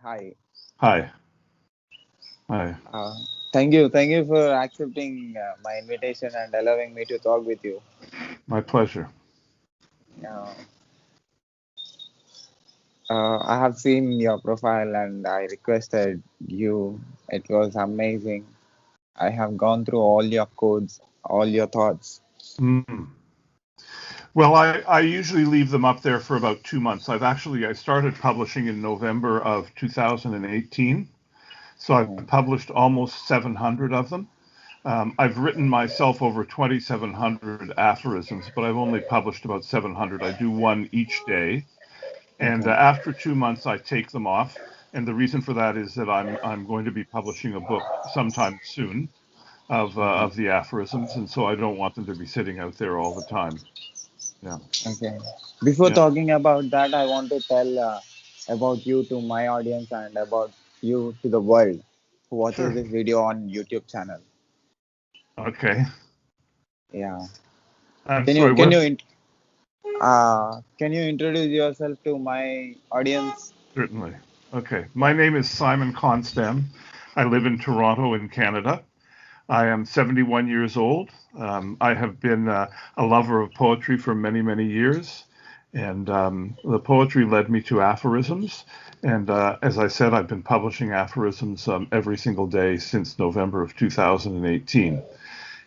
Hi. Hi. Hi. Uh, thank you for accepting my invitation and allowing me to talk with you. My pleasure. Uh, I have seen your profile and I requested you. It was amazing. I have gone through all your codes, all your thoughts. Mm. Well, I usually leave them up there for about 2 months. I started publishing in November of 2018. So I've Mhm. published almost 700 of them. I've written myself over 2,700 aphorisms, but I've only published about 700. I do one each day. And Okay. after 2 months, I take them off. And the reason for that is that I'm going to be publishing a book sometime soon Okay. of the aphorisms, and so I don't want them to be sitting out there all the time. Yeah, Okay. Before yeah, talking about that, I want to tell about you to my audience and about you to the world who watches sure. this video on YouTube channel. Okay. Yeah. I'm Can sorry. you can you What? in- can you introduce yourself to my audience? Certainly. Okay. My Yeah. name is Simon Constam. I live in Toronto, in Canada. I am 71 years old. I have been a lover of poetry for many, many years. And the poetry led me to aphorisms. And as I said, I've been publishing aphorisms every single day since November of 2018.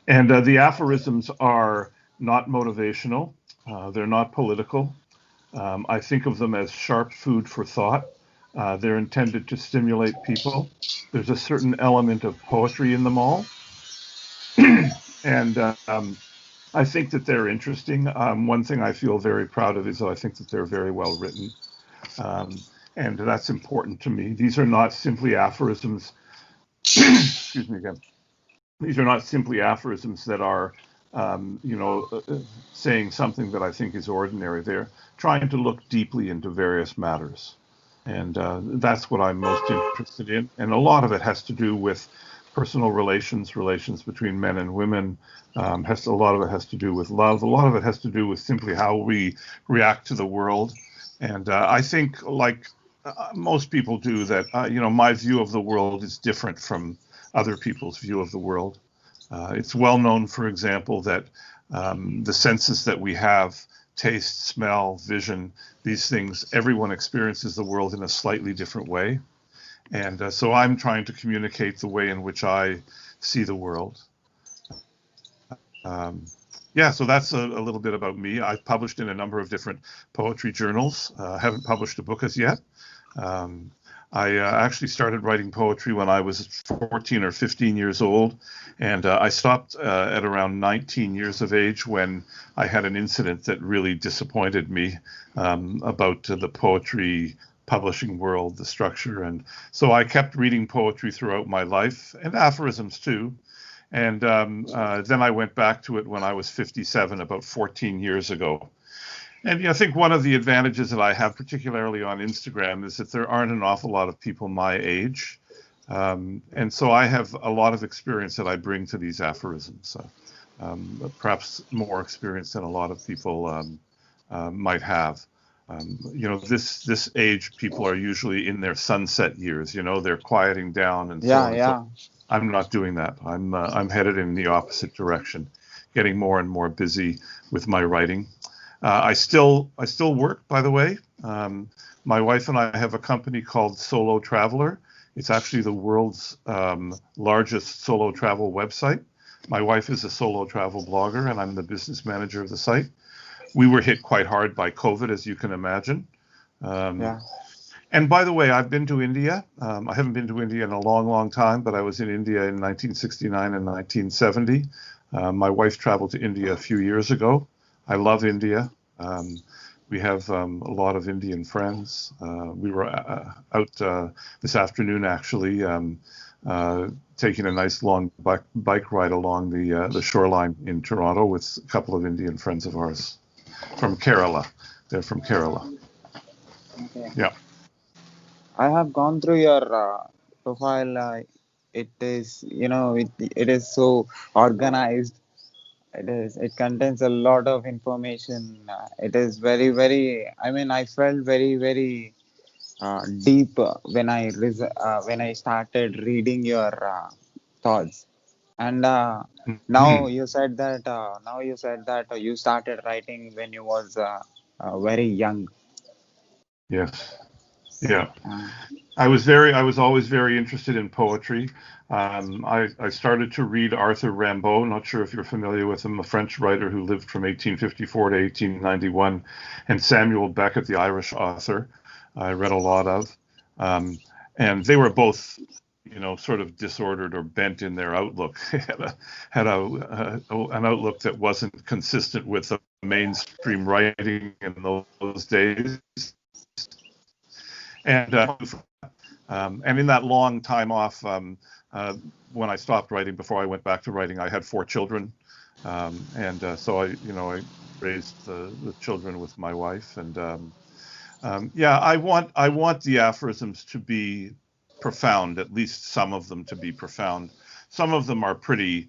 And the aphorisms are not motivational, they're not political. I think of them as sharp food for thought. They're intended to stimulate people. There's a certain element of poetry in them all. And I think that they're interesting. One thing I feel very proud of is that I think that they're very well written. Um, and that's important to me. These are not simply aphorisms. Excuse me again. These are not simply aphorisms that are, saying something that I think is ordinary. They're trying to look deeply into various matters. And that's what I'm most interested in. And a lot of it has to do with personal relations, relations between men and women. A lot of it has to do with love. A lot of it has to do with simply how we react to the world. And I think, like most people do, that my view of the world is different from other people's view of the world. It's well known, for example, that the senses that we have, taste, smell, vision, these things, everyone experiences the world in a slightly different way. And so I'm trying to communicate the way in which I see the world. Yeah, so that's a little bit about me. I've published in a number of different poetry journals. Haven't published a book as yet. Um, I actually started writing poetry when I was 14 or 15 years old, and I stopped at around 19 years of age when I had an incident that really disappointed me about the poetry publishing world, the structure. And so I kept reading poetry throughout my life, and aphorisms too. And then I went back to it when I was 57, about 14 years ago. And I think one of the advantages that I have, particularly on Instagram, is that there aren't an awful lot of people my age. And so I have a lot of experience that I bring to these aphorisms, perhaps more experience than a lot of people might have. This age, people are usually in their sunset years. They're quieting down and so Yeah, on and so. yeah. I'm not doing that. I'm headed in the opposite direction, getting more and more busy with my writing. I still work, by the way. My wife and I have a company called Solo Traveler. It's actually the world's largest solo travel website. My wife is a solo travel blogger, and I'm the business manager of the site. We were hit quite hard by COVID, as you can imagine. Um, Yeah. and by the way, I've been to India. I haven't been to India in a long, long time, but I was in India in 1969 and 1970. My wife traveled to India a few years ago. I love India. Um, we have a lot of Indian friends. We were out this afternoon, actually, taking a nice long bike ride along the shoreline in Toronto with a couple of Indian friends of ours from Kerala. They're from Kerala. Okay. Yeah. I have gone through your profile. It is, it is so organized. It is. It contains a lot of information. It is very, very. I mean, I felt very, very deep when I started reading your thoughts. And Hmm. now you said that you started writing when you was very young. Yes. Yeah. Uh, I was always very interested in poetry. I started to read Arthur Rimbaud. Not sure if you're familiar with him, a French writer who lived from 1854 to 1891, and Samuel Beckett, the Irish author. I read a lot of, um, and they were both, sort of disordered or bent in their outlook. An outlook that wasn't consistent with the mainstream writing in those days, and and in that long time off, uh, when I stopped writing before I went back to writing, I had 4 children, and so I raised the children with my wife, and yeah, I want the aphorisms to be profound, at least some of them to be profound. Some of them are pretty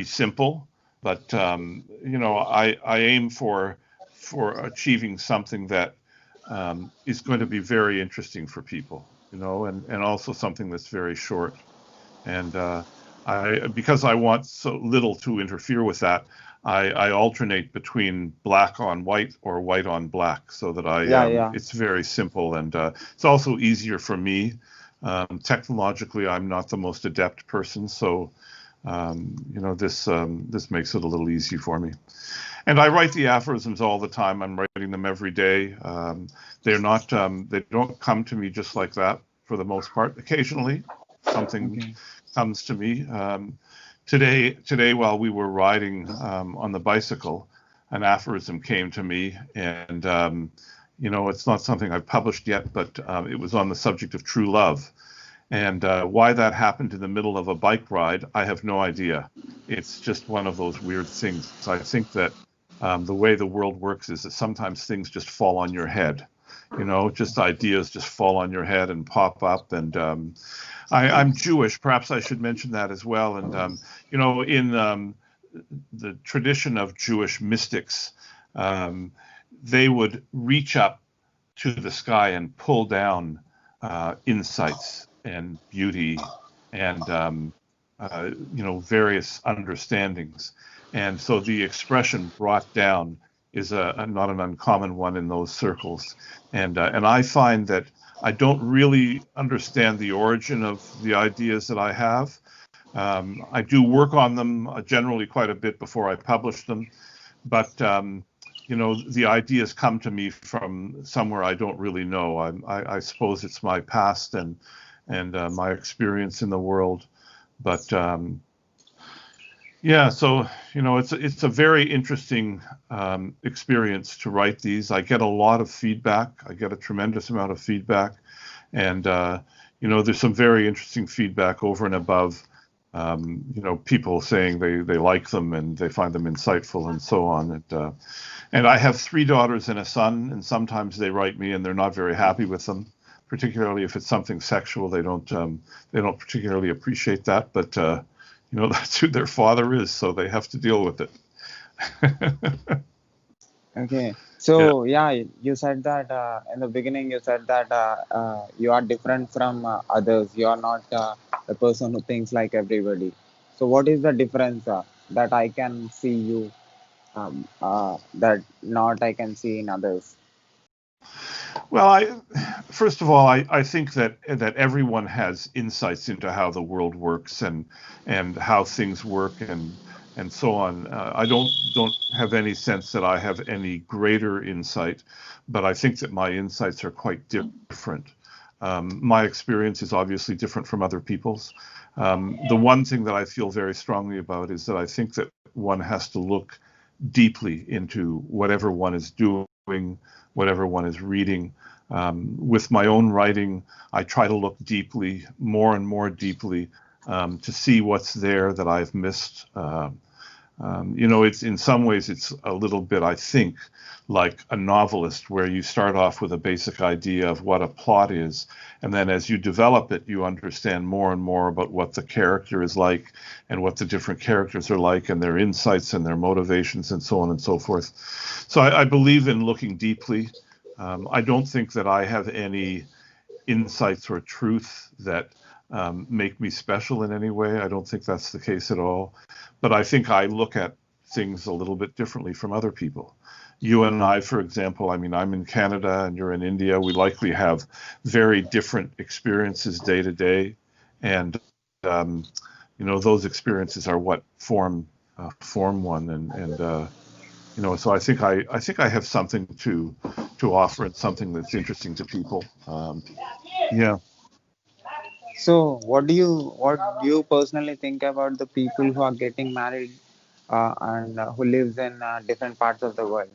simple, but I aim for achieving something that is going to be very interesting for people, and also something that's very short. And I because I want so little to interfere with that, I alternate between black on white or white on black, so that yeah, yeah. it's very simple, and it's also easier for me. Technologically, I'm not the most adept person, so this makes it a little easy for me. And I write the aphorisms all the time. I'm writing them every day. They don't come to me just like that for the most part. Occasionally, something Okay. comes to me. Today, while we were riding on the bicycle, an aphorism came to me, and it's not something I've published yet, but it was on the subject of true love. And why that happened in the middle of a bike ride, I have no idea. It's just one of those weird things. So I think that the way the world works is that sometimes things just fall on your head. Just ideas just fall on your head and pop up. And I'm Jewish. Perhaps I should mention that as well. And in the tradition of Jewish mystics, um, they would reach up to the sky and pull down insights and beauty and various understandings. And so the expression "brought down" is not an uncommon one in those circles. And I find that I don't really understand the origin of the ideas that I have. I do work on them generally quite a bit before I publish them, but the ideas come to me from somewhere I don't really know. I suppose it's my past and my experience in the world, but yeah. So it's a very interesting experience to write these. I get a lot of feedback. I get a tremendous amount of feedback, and there's some very interesting feedback over and above. People saying they like them and they find them insightful and so on. And I have 3 daughters and a son, and sometimes they write me and they're not very happy with them, particularly if it's something sexual. They don't particularly appreciate that, but that's who their father is, so they have to deal with it. Okay. Yeah. So yeah, you said that in the beginning. You said that you are different from others. You are not the person who thinks like everybody. So what is the difference that I can see you that not I can see in others? Well, first of all, I think that everyone has insights into how the world works and how things work and so on. I don't have any sense that I have any greater insight, but I think that my insights are quite different. My experience is obviously different from other people's. The one thing that I feel very strongly about is that I think that one has to look deeply into whatever one is doing, whatever one is reading. With my own writing, I try to look deeply, more and more deeply, to see what's there that I've missed. It's in some ways it's a little bit, I think, like a novelist, where you start off with a basic idea of what a plot is, and then as you develop it, you understand more and more about what the character is like, and what the different characters are like, and their insights and their motivations, and so on and so forth. So I believe in looking deeply. I don't think that I have any insights or truth that make me special in any way. I don't think that's the case at all. But I think I look at things a little bit differently from other people. You and I, for example, I mean, I'm in Canada and you're in India. We likely have very different experiences day to day. And, those experiences are what form one. So I think I have something to offer and something that's interesting to people. Yeah. So, what do you personally think about the people who are getting married and who lives in different parts of the world?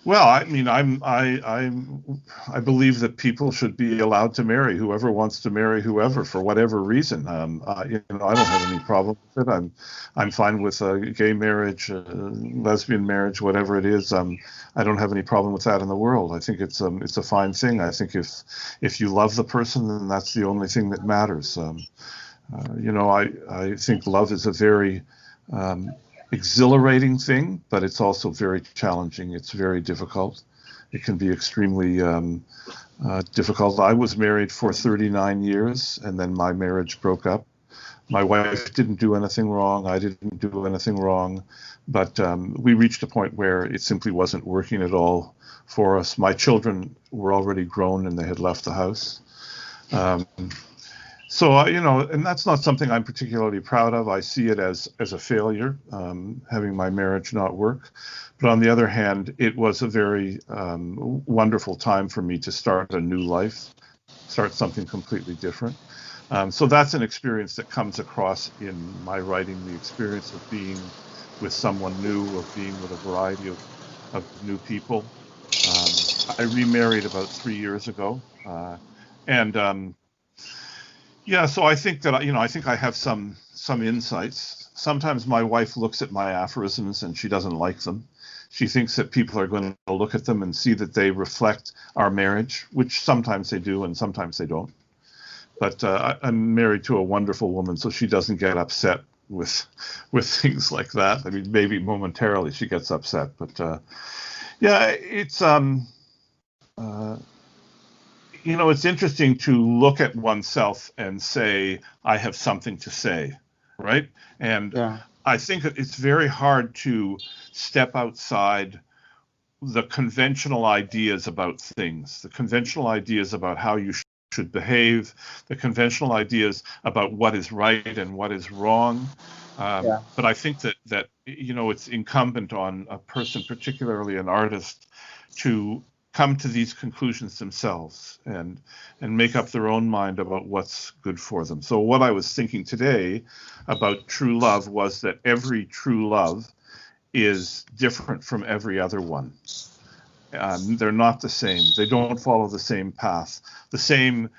Well, I mean, I believe that people should be allowed to marry whoever wants to marry whoever for whatever reason. I don't have any problem with it. I'm fine with gay marriage, lesbian marriage, whatever it is. I don't have any problem with that in the world. I think it's a fine thing. I think if you love the person, then that's the only thing that matters. I think love is a very exhilarating thing, but it's also very challenging. It's very difficult. It can be extremely difficult. I was married for 39 years, and then my marriage broke up. My wife didn't do anything wrong. I didn't do anything wrong. But we reached a point where it simply wasn't working at all for us. My children were already grown and they had left the house. Um, and that's not something I'm particularly proud of. I see it as a failure, having my marriage not work. But on the other hand, it was a very wonderful time for me to start a new life, start something completely different. So that's an experience that comes across in my writing, the experience of being with someone new, of being with a variety of new people. I remarried about 3 years ago. And Yeah, so I think that I think I have some insights. Sometimes my wife looks at my aphorisms and she doesn't like them. She thinks that people are going to look at them and see that they reflect our marriage, which sometimes they do and sometimes they don't. But I'm married to a wonderful woman, so she doesn't get upset with things like that. I mean, maybe momentarily she gets upset, but yeah, uh, it's interesting to look at oneself and say, I have something to say, right? And Yeah, I think that it's very hard to step outside the conventional ideas about things, the conventional ideas about how you should behave, the conventional ideas about what is right and what is wrong. yeah. But I think that it's incumbent on a person, particularly an artist, to come to these conclusions themselves and make up their own mind about what's good for them. So what I was thinking today about true love was that every true love is different from every other one. They're not the same. They don't follow the same path. The same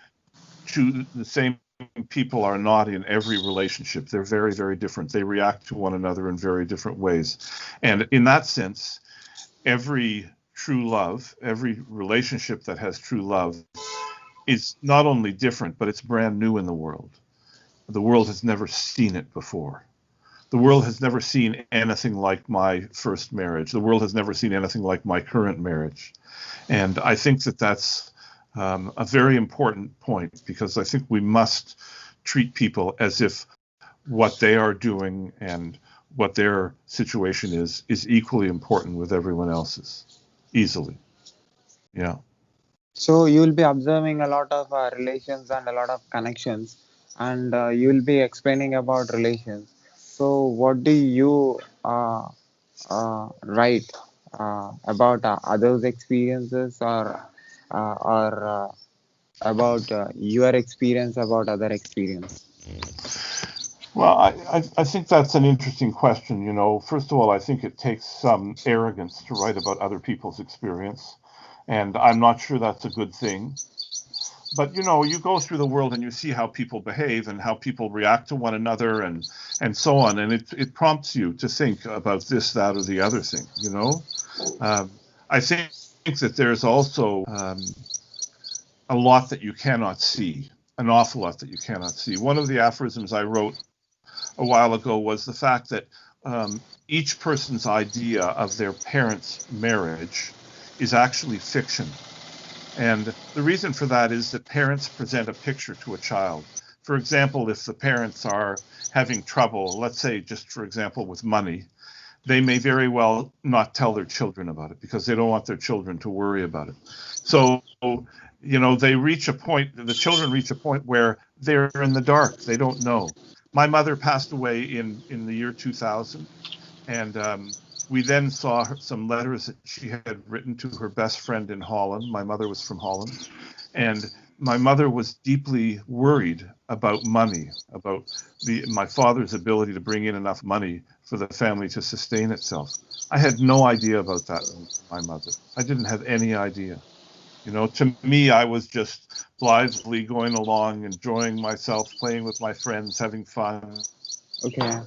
people are not in every relationship. They're very, very different. They react to one another in very different ways. And in that sense, every true love, every relationship that has true love is not only different, but it's brand new in the world. The world has never seen it before. The world has never seen anything like my first marriage. The world has never seen anything like my current marriage. And I think that that's a very important point, because I think we must treat people as if what they are doing and what their situation is equally important with everyone else's, easily. Yeah. So you will be observing a lot of relations and a lot of connections, and you will be explaining about relations. So what do you write about others' experiences, or about your experience about other experience? Well, I think that's an interesting question. First of all, I think it takes some arrogance to write about other people's experience, and I'm not sure that's a good thing. But you go through the world and you see how people behave and how people react to one another and so on, and it prompts you to think about this, that, or the other thing. Um, I think that there's also a lot that you cannot see, an awful lot that you cannot see. One of the aphorisms I wrote a while ago was the fact that each person's idea of their parents' marriage is actually fiction. And the reason for that is that parents present a picture to a child. For example, if the parents are having trouble, let's say just for example with money, they may very well not tell their children about it because they don't want their children to worry about it. So, they reach a point, the children reach a point where they're in the dark. They don't know. My mother passed away in the year 2000, and we then saw some letters that she had written to her best friend in Holland. My mother was from Holland. And my mother was deeply worried about money, about my father's ability to bring in enough money for the family to sustain itself. I had no idea about that with my mother. I didn't have any idea. To me, I was just blithely going along, enjoying myself, playing with my friends, having fun. Okay.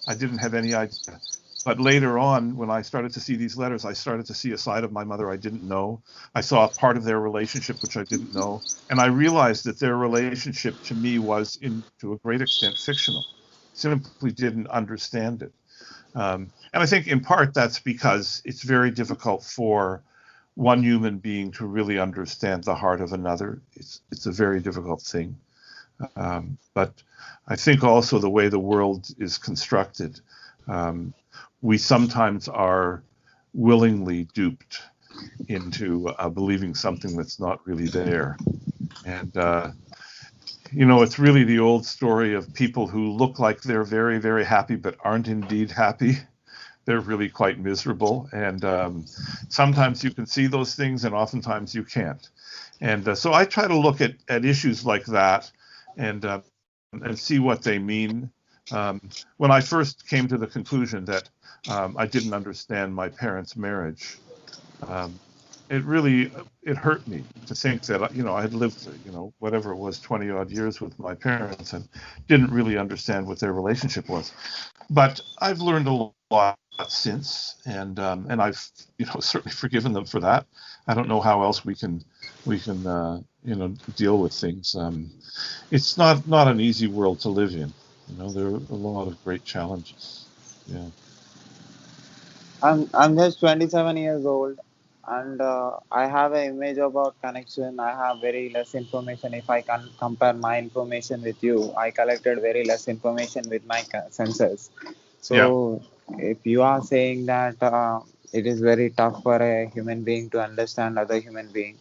I didn't have any idea. But later on, when I started to see these letters, I started to see a side of my mother I didn't know. I saw a part of their relationship which I didn't know. And I realized that their relationship to me was, to a great extent, fictional. Simply didn't understand it. And I think in part that's because it's very difficult for one human being to really understand the heart of another. It's a very difficult thing. But I think also the way the world is constructed, we sometimes are willingly duped into believing something that's not really there. And, it's really the old story of people who look like they're very, very happy but aren't indeed happy. They're really quite miserable. And sometimes you can see those things and oftentimes you can't. And so I try to look at issues like that and see what they mean. When I first came to the conclusion that I didn't understand my parents' marriage, it hurt me to think that I had lived whatever it was 20 odd years with my parents and didn't really understand what their relationship was. But I've learned a lot since, and I've certainly forgiven them for that. I don't know how else we can deal with things. It's not an easy world to live in. There are a lot of great challenges. Yeah. I'm just 27 years old, and I have an image about connection. I have very less information. If I can compare my information with you, I collected very less information with my senses. Yeah. So, if you are saying that it is very tough for a human being to understand other human being,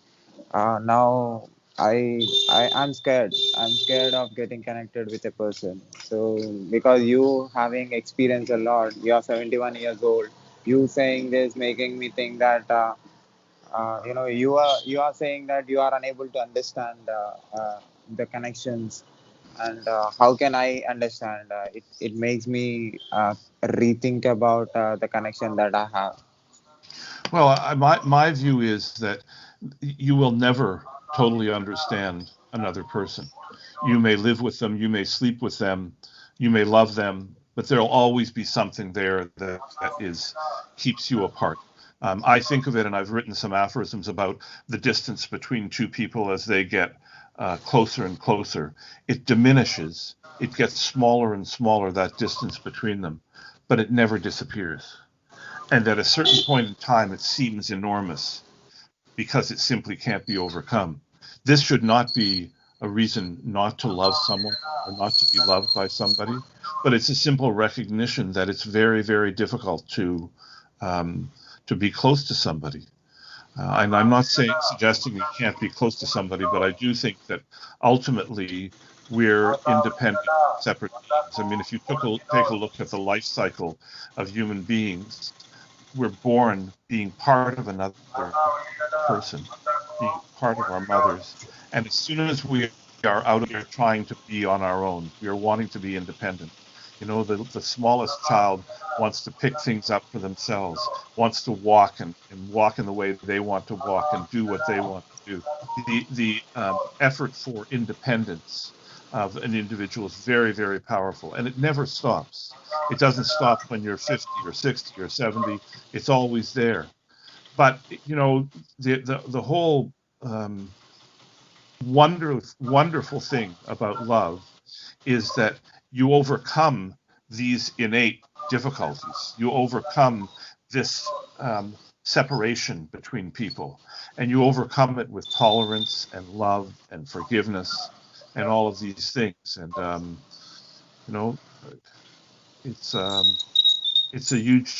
now I'm scared. I'm scared of getting connected with a person. So because you having experienced a lot, you are 71 years old. You saying this making me think that you are saying that you are unable to understand the connections, and how can I understand? It makes me rethink about the connection that I have. Well, my view is that you will never totally understand another person. You may live with them, you may sleep with them, you may love them, but there'll always be something there that keeps you apart. I think of it, and I've written some aphorisms about the distance between two people as they get closer and closer. It diminishes. It gets smaller and smaller, that distance between them, but it never disappears. And at a certain point in time, it seems enormous because it simply can't be overcome. This should not be a reason not to love someone or not to be loved by somebody, but it's a simple recognition that it's very, very difficult to be close to somebody. And I'm not suggesting you can't be close to somebody, but I do think that ultimately we're independent, separate beings. I mean, if you take a look at the life cycle of human beings, we're born being part of another person, being part of our mothers. And as soon as we are out of here trying to be on our own, we are wanting to be independent. The smallest child wants to pick things up for themselves, wants to walk and walk in the way they want to walk and do what they want to do. The effort for independence of an individual is very, very powerful, and it never stops. It doesn't stop when you're 50 or 60 or 70. It's always there. But the whole wonderful thing about love is that you overcome these innate difficulties. You overcome this separation between people, and you overcome it with tolerance and love and forgiveness and all of these things. And you know, it's a huge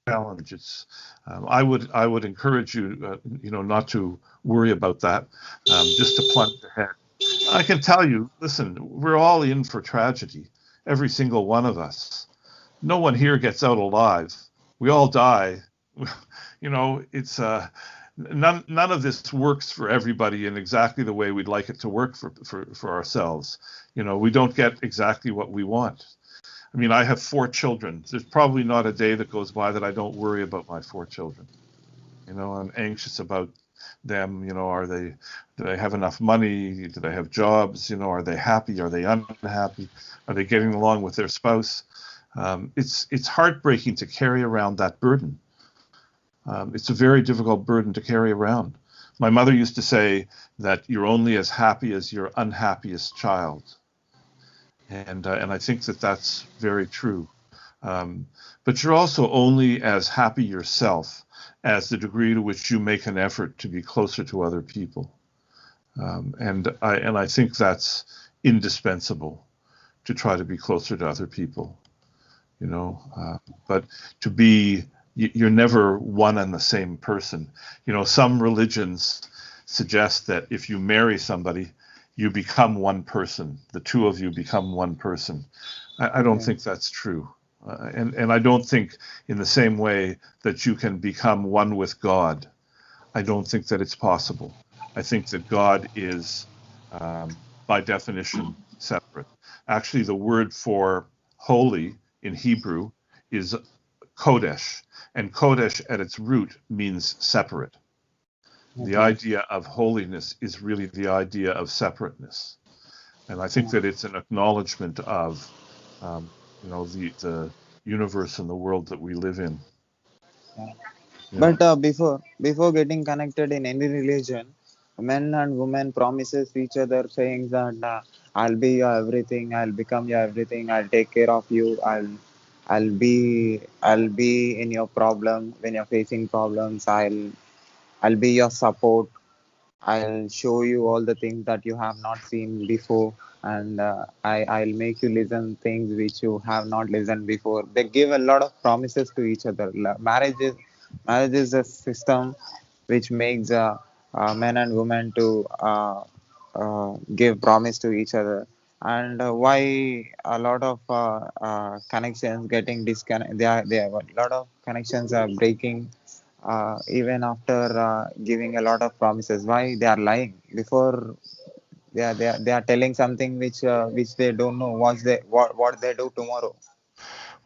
challenge. It's I would encourage you, not to worry about that. Just to plunge ahead. I can tell you, listen, we're all in for tragedy, every single one of us. No one here gets out alive. We all die. It's none of this works for everybody in exactly the way we'd like it to work for ourselves. We don't get exactly what we want. I mean, I have 4 children. There's probably not a day that goes by that I don't worry about my 4 children. I'm anxious about them. Do they have enough money? Do they have jobs? Are they happy? Are they unhappy? Are they getting along with their spouse? It's heartbreaking to carry around that burden. It's a very difficult burden to carry around. My mother used to say that you're only as happy as your unhappiest child. And I think that that's very true. But you're also only as happy yourself as the degree to which you make an effort to be closer to other people. And I think that's indispensable, to try to be closer to other people. But you're never one and the same person. Some religions suggest that if you marry somebody, you become one person. The two of you become one person. I don't think that's true. And I don't think in the same way that you can become one with God. I don't think that it's possible. I think that God is, by definition, separate. Actually, the word for holy in Hebrew is kodesh, and kodesh at its root means separate. The idea of holiness is really the idea of separateness. And I think that it's an acknowledgement of, the universe and the world that we live in. Yeah. But before getting connected in any religion, men and women promises each other saying that I'll be your everything, I'll become your everything, I'll take care of you, I'll be in your problem when you're facing problems, I'll be your support. I'll show you all the things that you have not seen before, and I'll make you listen things which you have not listened before. They give a lot of promises to each other. Marriage is a system which makes men and women to give promise to each other. And why a lot of connections getting disconnected? There are a lot of connections are breaking even after giving a lot of promises. Why they are lying before they are telling something which they don't know what they do tomorrow.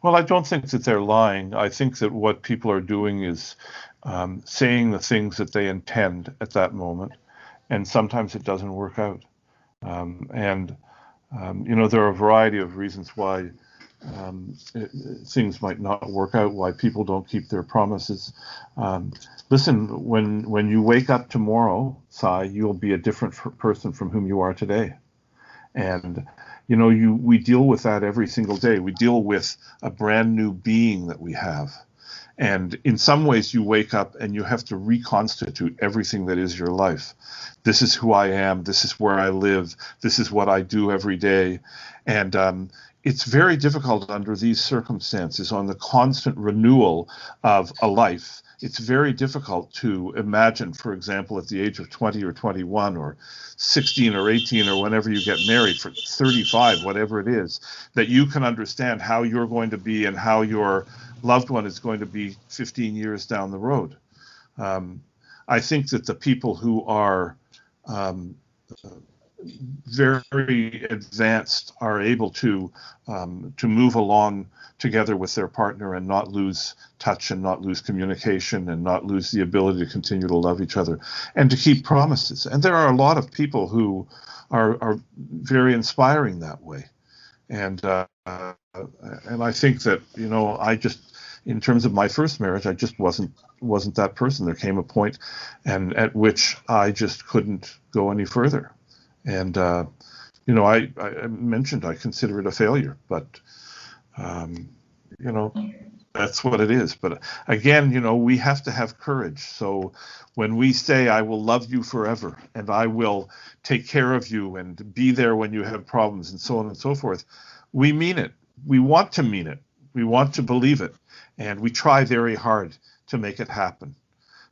Well, I don't think that they're lying. I think that what people are doing is saying the things that they intend at that moment, and sometimes it doesn't work out. And there are a variety of reasons why things might not work out, why people don't keep their promises. Listen, when you wake up tomorrow, Sai, you'll be a different person from whom you are today. And we deal with that every single day. We deal with a brand new being that we have. And in some ways, you wake up and you have to reconstitute everything that is your life. This is who I am. This is where I live. This is what I do every day. And it's very difficult under these circumstances, on the constant renewal of a life. It's very difficult to imagine, for example, at the age of 20 or 21 or 16 or 18 or whenever you get married, for 35, whatever it is, that you can understand how you're going to be and how your loved one is going to be 15 years down the road. I think that the people who are very advanced are able to move along together with their partner and not lose touch and not lose communication and not lose the ability to continue to love each other and to keep promises. And there are a lot of people who are very inspiring that way. And I think that, I just, in terms of my first marriage, I just wasn't that person. There came a point and at which I just couldn't go any further. And, I mentioned I consider it a failure, but, That's what it is. But again, we have to have courage. So when we say, I will love you forever and I will take care of you and be there when you have problems and so on and so forth, we mean it. We want to mean it. We want to believe it. And we try very hard to make it happen.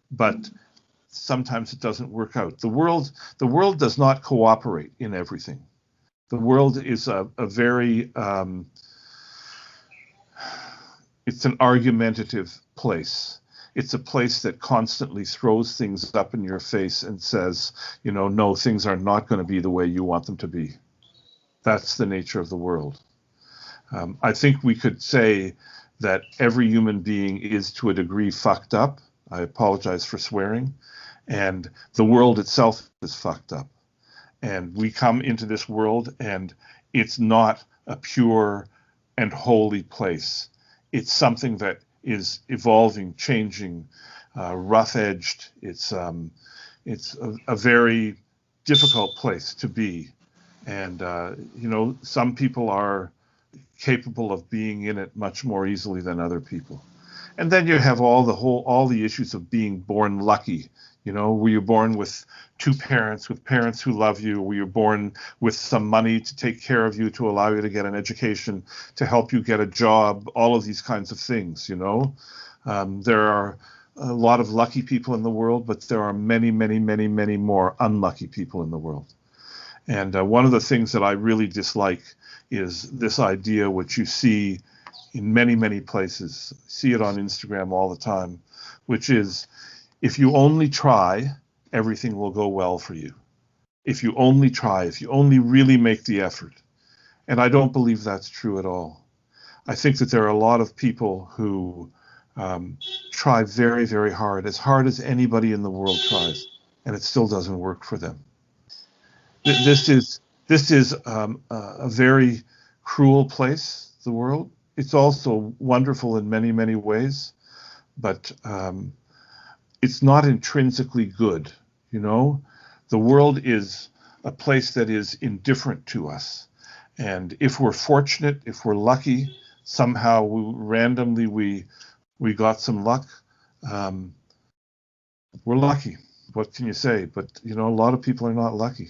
But sometimes it doesn't work out. The world does not cooperate in everything. The world is a very it's an argumentative place. It's a place that constantly throws things up in your face and says, no, things are not going to be the way you want them to be. That's the nature of the world. I think we could say that every human being is to a degree fucked up. I apologize for swearing. And the world itself is fucked up. And we come into this world and it's not a pure and holy place. It's something that is evolving, changing, rough-edged. It's a very difficult place to be. And, some people are capable of being in it much more easily than other people. And then you have all the issues of being born lucky. Were you born with two parents, with parents who love you? Were you born with some money to take care of you, to allow you to get an education, to help you get a job? All of these kinds of things, There are a lot of lucky people in the world, but there are many, many, many, many more unlucky people in the world. And one of the things that I really dislike is this idea, which you see in many, many places, see it on Instagram all the time, which is, if you only try, everything will go well for you. If you only try, if you only really make the effort. And I don't believe that's true at all. I think that there are a lot of people who try very, very hard as anybody in the world tries, and it still doesn't work for them. This is a very cruel place, the world. It's also wonderful in many, many ways, but it's not intrinsically good. The world is a place that is indifferent to us. And if we're fortunate, if we're lucky, somehow randomly we got some luck, we're lucky. What can you say? But, a lot of people are not lucky.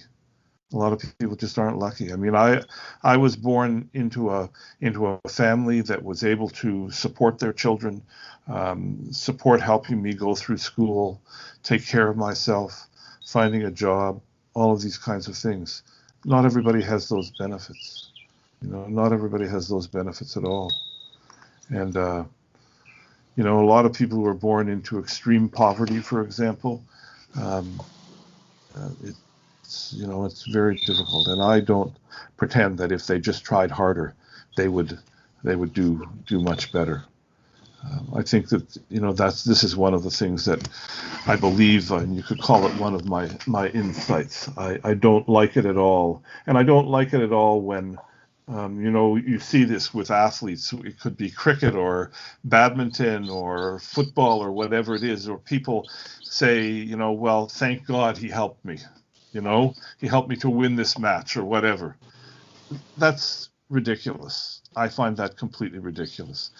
A lot of people just aren't lucky. I mean, I was born into a family that was able to support their children, support helping me go through school, take care of myself, finding a job, all of these kinds of things. Not everybody has those benefits. Not everybody has those benefits at all. And, a lot of people who are born into extreme poverty, for example, it's very difficult. And I don't pretend that if they just tried harder, they would do much better. I think that this is one of the things that I believe, and you could call it one of my insights. I don't like it at all, and I don't like it at all when you see this with athletes. It could be cricket or badminton or football or whatever it is, or people say, well, thank God he helped me. He helped me to win this match or whatever. That's ridiculous. I find that completely ridiculous.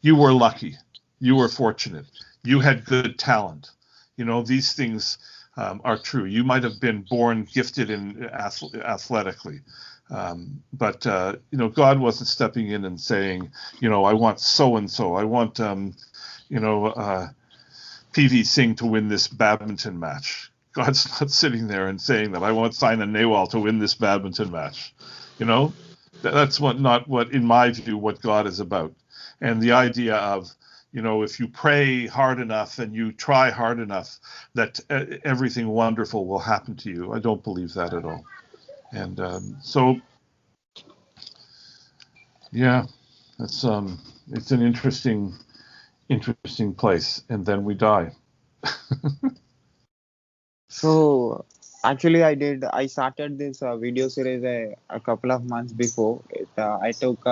You were lucky. You were fortunate. You had good talent. These things are true. You might have been born gifted in athletically. But God wasn't stepping in and saying, I want so-and-so. I want, PV Singh to win this badminton match. God's not sitting there and saying that I want Saina Nehwal to win this badminton match. That's not what, in my view, what God is about. And the idea of, if you pray hard enough and you try hard enough, that everything wonderful will happen to you. I don't believe that at all. And yeah, it's an interesting place. And then we die. So actually, I started this video series a couple of months before. I took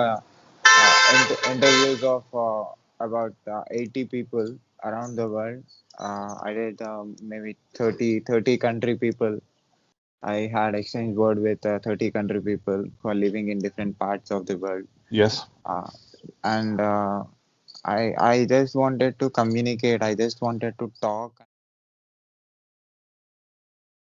interviews of about 80 people around the world. I did maybe 30 country people. I had exchange word with 30 country people who are living in different parts of the world. Yes. And I just wanted to communicate. I just wanted to talk.